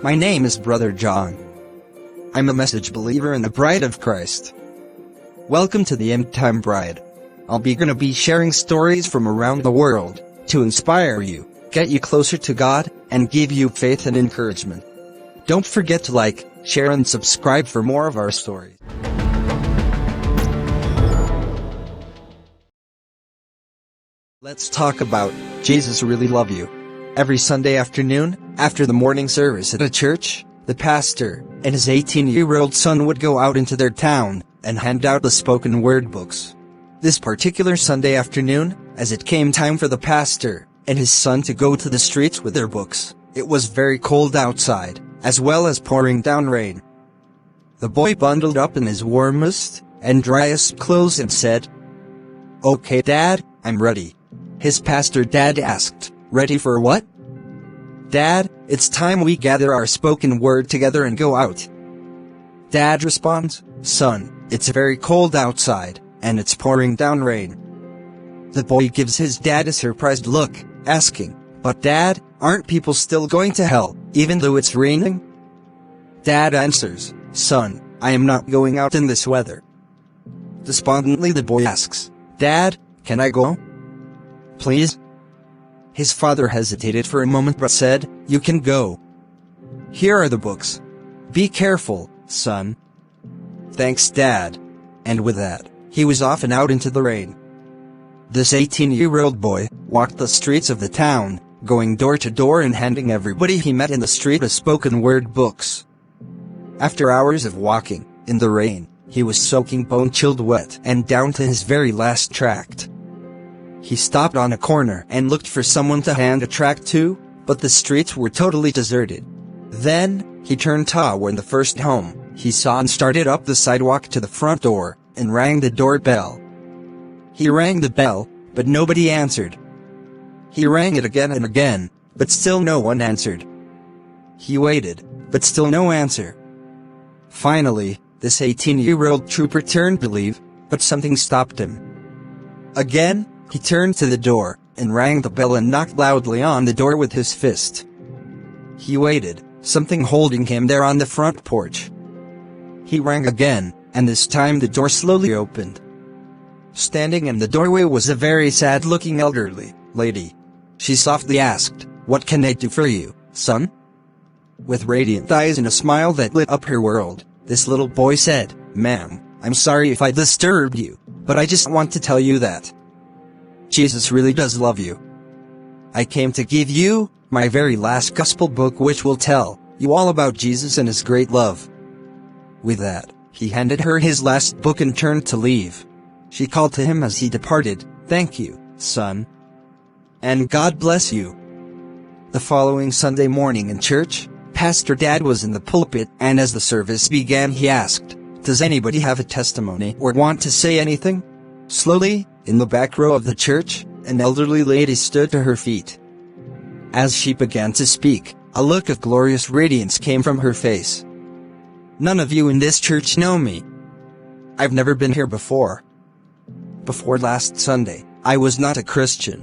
My name is Brother John. I'm a message believer and the bride of Christ. Welcome to the End Time Bride. I'll be gonna be sharing stories from around the world to inspire you, get you closer to God, and give you faith and encouragement. Don't forget to like, share and subscribe for more of our stories. Let's talk about Jesus Really Love You. Every Sunday afternoon, after the morning service at a church, the pastor and his 18-year-old son would go out into their town and hand out the spoken word books. This particular Sunday afternoon, as it came time for the pastor and his son to go to the streets with their books, it was very cold outside, as well as pouring down rain. The boy bundled up in his warmest and driest clothes and said, "Okay, Dad, I'm ready." His pastor dad asked, "Ready for what?" "Dad, it's time we gather our spoken word together and go out." Dad responds, "Son, it's very cold outside, and it's pouring down rain." The boy gives his dad a surprised look, asking, "But Dad, aren't people still going to hell, even though it's raining?" Dad answers, "Son, I am not going out in this weather." Despondently the boy asks, "Dad, can I go? Please?" His father hesitated for a moment but said, "You can go. Here are the books. Be careful, son." "Thanks, Dad." And with that, he was off and out into the rain. This 18-year-old boy walked the streets of the town, going door to door and handing everybody he met in the street a spoken word books. After hours of walking, in the rain, he was soaking bone-chilled wet and down to his very last tract. He stopped on a corner and looked for someone to hand a tract to, but the streets were totally deserted. Then, he turned toward the first home he saw and started up the sidewalk to the front door, and rang the doorbell. He rang the bell, but nobody answered. He rang it again and again, but still no one answered. He waited, but still no answer. Finally, this 18-year-old trooper turned to leave, but something stopped him. Again, he turned to the door, and rang the bell and knocked loudly on the door with his fist. He waited, something holding him there on the front porch. He rang again, and this time the door slowly opened. Standing in the doorway was a very sad-looking elderly lady. She softly asked, "What can I do for you, son?" With radiant eyes and a smile that lit up her world, this little boy said, "Ma'am, I'm sorry if I disturbed you, but I just want to tell you that Jesus really does love you. I came to give you my very last gospel book which will tell you all about Jesus and his great love." With that, he handed her his last book and turned to leave. She called to him as he departed, "Thank you, son. And God bless you." The following Sunday morning in church, Pastor Dad was in the pulpit, and as the service began he asked, "Does anybody have a testimony or want to say anything?" Slowly, in the back row of the church, an elderly lady stood to her feet. As she began to speak, a look of glorious radiance came from her face. "None of you in this church know me. I've never been here before. Before last Sunday, I was not a Christian.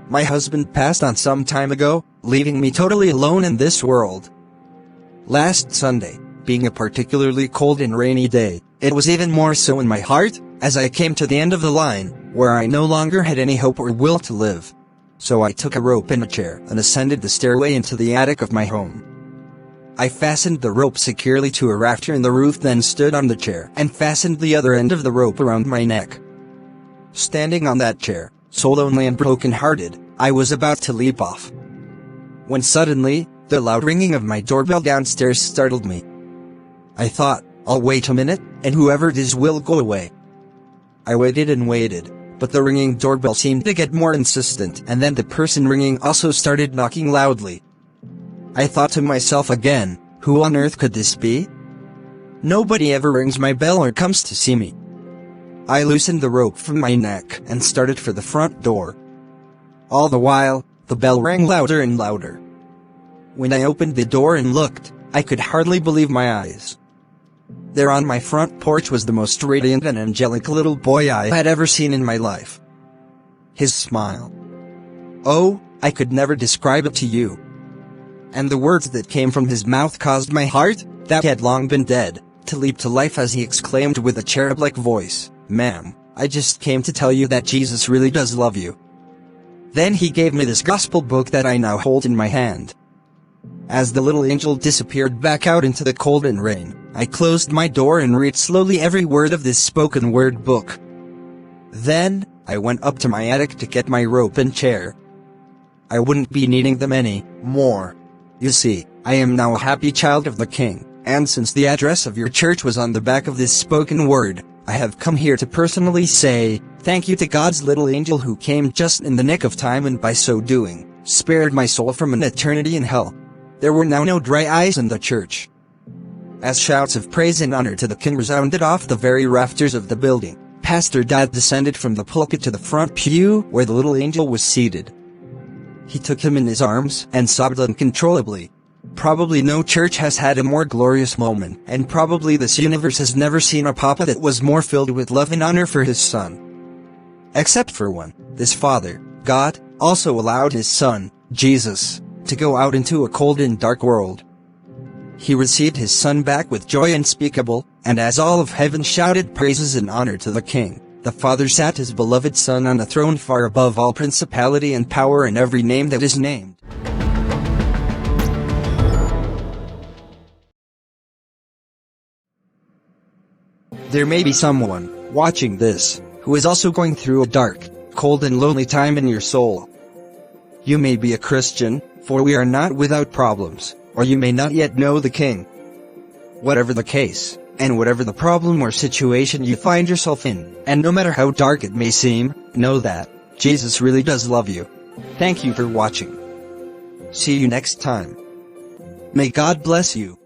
My husband passed on some time ago, leaving me totally alone in this world. Last Sunday, being a particularly cold and rainy day, it was even more so in my heart, as I came to the end of the line, where I no longer had any hope or will to live. So I took a rope and a chair and ascended the stairway into the attic of my home. I fastened the rope securely to a rafter in the roof, then stood on the chair and fastened the other end of the rope around my neck. Standing on that chair, so lonely and broken-hearted, I was about to leap off, when suddenly, the loud ringing of my doorbell downstairs startled me. I thought, I'll wait a minute, and whoever it is will go away. I waited and waited, but the ringing doorbell seemed to get more insistent, and then the person ringing also started knocking loudly. I thought to myself again, who on earth could this be? Nobody ever rings my bell or comes to see me. I loosened the rope from my neck and started for the front door. All the while, the bell rang louder and louder. When I opened the door and looked, I could hardly believe my eyes. There on my front porch was the most radiant and angelic little boy I had ever seen in my life. His smile. Oh, I could never describe it to you. and the words that came from his mouth caused my heart, that had long been dead, to leap to life as he exclaimed with a cherub-like voice, "Ma'am, I just came to tell you that Jesus really does love you." Then he gave me this gospel book that I now hold in my hand. As the little angel disappeared back out into the cold and rain, I closed my door and read slowly every word of this spoken word book. Then, I went up to my attic to get my rope and chair. I wouldn't be needing them any more. You see, I am now a happy child of the King, and since the address of your church was on the back of this spoken word, I have come here to personally say, thank you to God's little angel who came just in the nick of time and by so doing, spared my soul from an eternity in hell. There were now no dry eyes in the church. As shouts of praise and honor to the King resounded off the very rafters of the building, Pastor Dad descended from the pulpit to the front pew where the little angel was seated. He took him in his arms and sobbed uncontrollably. Probably no church has had a more glorious moment, and probably this universe has never seen a papa that was more filled with love and honor for his son. Except for one, this Father, God, also allowed his son, Jesus, to go out into a cold and dark world. He received his son back with joy unspeakable, and as all of heaven shouted praises and honor to the King, the Father sat his beloved Son on a throne far above all principality and power and every name that is named. There may be someone watching this who is also going through a dark, cold and lonely time in your soul. You may be a Christian, for we are not without problems, or you may not yet know the King. Whatever the case, and whatever the problem or situation you find yourself in, and no matter how dark it may seem, know that Jesus really does love you. Thank you for watching. See you next time. May God bless you.